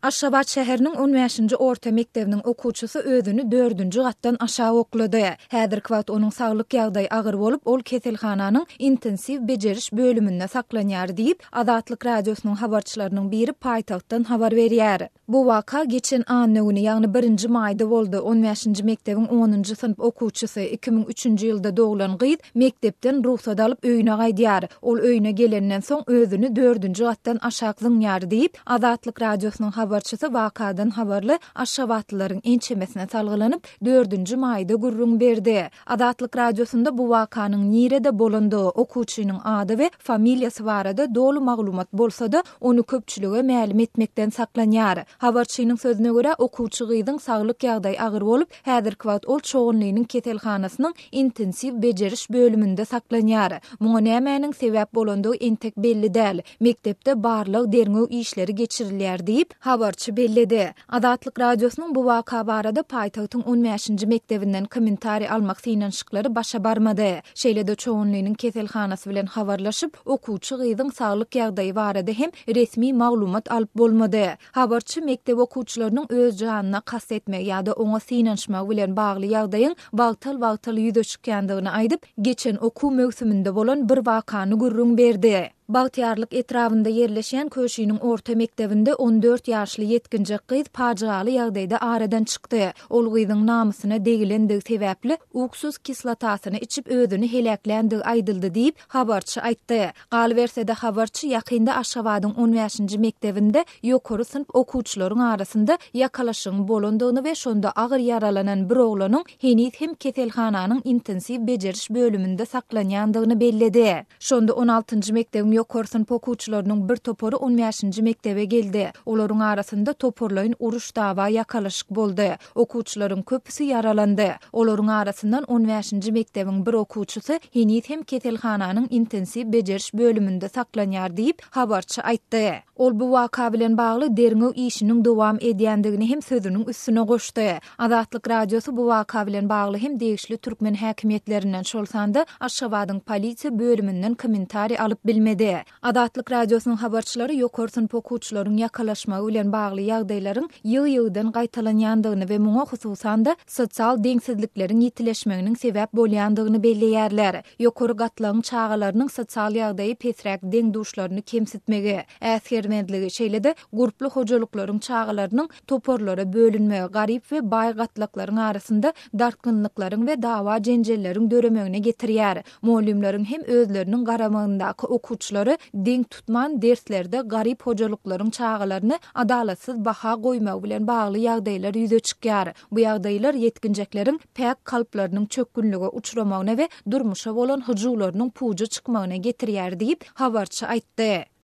Aşgabat şäheriniň 15-nji orta mektebiniň okuwçysy özüni 4-nji gatdan aşağı oklady. Häzirki wagt onuň saglyk ýagdaýy agyr bolup, ol keselhananyň intensiw bejeriş bölüminde saklanýar diýip Azatlyk radiosynyň habarçylarynyň biri paýtagtdan habar berýär. Bu waka geçen anny güni, ýagny 1-nji maýda boldy. 15-nji mektebiň 10-njy sınıf okuwçysy 2003-nji ýylda doglan gyýt mektepden ruhsat alyp öýüne gaýdýar. Ol öýüne gelenden soň özüni 4-nji gatdan aşağı zyňýar diýip Azatlyk radiosynyň habarçysy wakadan habarly Aşgabatlylaryň ençemesine salgylanyp 4-nji maýda gurrun berdi. Azatlyk radiosunda bu wakanyň nirede bolandygy, okuwçynyň ady we familiýasy barada dolu maglumat bolsa-da onu köpçülige ma'lum etmekden saklanýar. Habarçynyň sözüne görä okuwçy gyzyň saglyk ýagdaýy agyr bolup, häzirki wagt ol çoğunlygynyň keselhanasynyň intensiw bejeriş bölüminde saklanýar. Muňa nämäniň sebäp bolandygy entek belli däl. Mektepde barlyk derňöw işleri geçirilýär diýip habarçy belledi. Azatlyk radiosynyň bu waka barada paýtagtyň 15-nji mektebinden kommentari almak synanşyklary başa barmady. Şeýle-de çoğunlygynyň keselhanasy bilen habarlaşyp, okuwçy gyzyň saglyk ýagdaýy barada hem resmi maglumat alyp bolmady. Habarçy mektep okuwçylarynyň öz janyna kast etmek ýa-da oňa synanşmak bilen bagly ýagdaýyň bagtal ýüze çykýandygyny aýdyp, geçen okuw mögsüminde bolan bir wakany gurrun berdi. Bagtyarlyk etrafynda yerleşen köşüniň orta mektebinde 14 ýaşly yetkinjek gyz paçygaly ýagdaýda aradan çykdy. Ol gyzyň namysyna degilendigi sebäpli uksuz kislatasyny içip özüni helakländigi aýdyldy diýip habarçy aýtdy. Galyberse-de habarçy ýakynda Aşgabatyň 15-nji mektebinde ýokary sınıf okuwçylaryň arasynda ýakalaşygyň bolandygyny we şonda agyr yaralanan bir oglanyň henüz hem keselhananyň intensiw bejeriş bölüminde saklanýandygyny belledi. Şonda 16-njy mektebiň ýokary sınıf okuwçylarynyň bir topory 15-nji mektebe geldi. Olaryň arasynda toporlaryň uruş dawa ýakalaşyk boldy. Okuwçylaryň köpüsi yaralandy. Olaryň arasyndan 15-nji mektebiň bir okuwçysy henüz hem keselhananyň intensiw bejeriş bölüminde saklanýar diýip habarçy aýtdy. Ol bu waka bilen bagly derňöw işiniň dowam edýändigini hem sözüniň üstüne goşdy. Azatlyk radiosy bu waka bilen bagly hem degişli türkmen häkimetlerinden şolsanda Aşgabatyň polisiýa bölüminden kommentari alyp bilmedi. Azatlyk radiosynyň habarçylary ýokary sınıf okuwçylaryň ýakalaşmagy bilen bagly ýagdaýlaryň ýyl-ýyldan gaýtalanýandygyny we muňa hususan da sosial deňsizlikleriň ýitileşmeginiň sebäp bolýandygyny belleýärler. Ýokary gatlaryň çağalarynyň sosial ýagdaýy pesräk deňduşlaryny kemsitmegi, äsgermendligi, şeýle-de guruply hojalyklaryň çağalarynyň toporlara bölünmegi, garyp we baý gatlaklaryň arasynda dartgynlyklaryň we dawa jenjelleriň döremegine getirýär. Muallimleriň hem özleriniň garamagyndaky okuwçylary deň tutman derslerde garyp hojalyklaryň çağalaryny adalatsız baha goýmak bilen bagly ýagdaýlar ýüze çykýar. Bu ýagdaýlar yetkinjekleriň päk kalplarynyň çökünlige uçramagyna we durmuşa bolan hyjularynyň puja çykmagyna getirýär diýip habarçy aýtdy.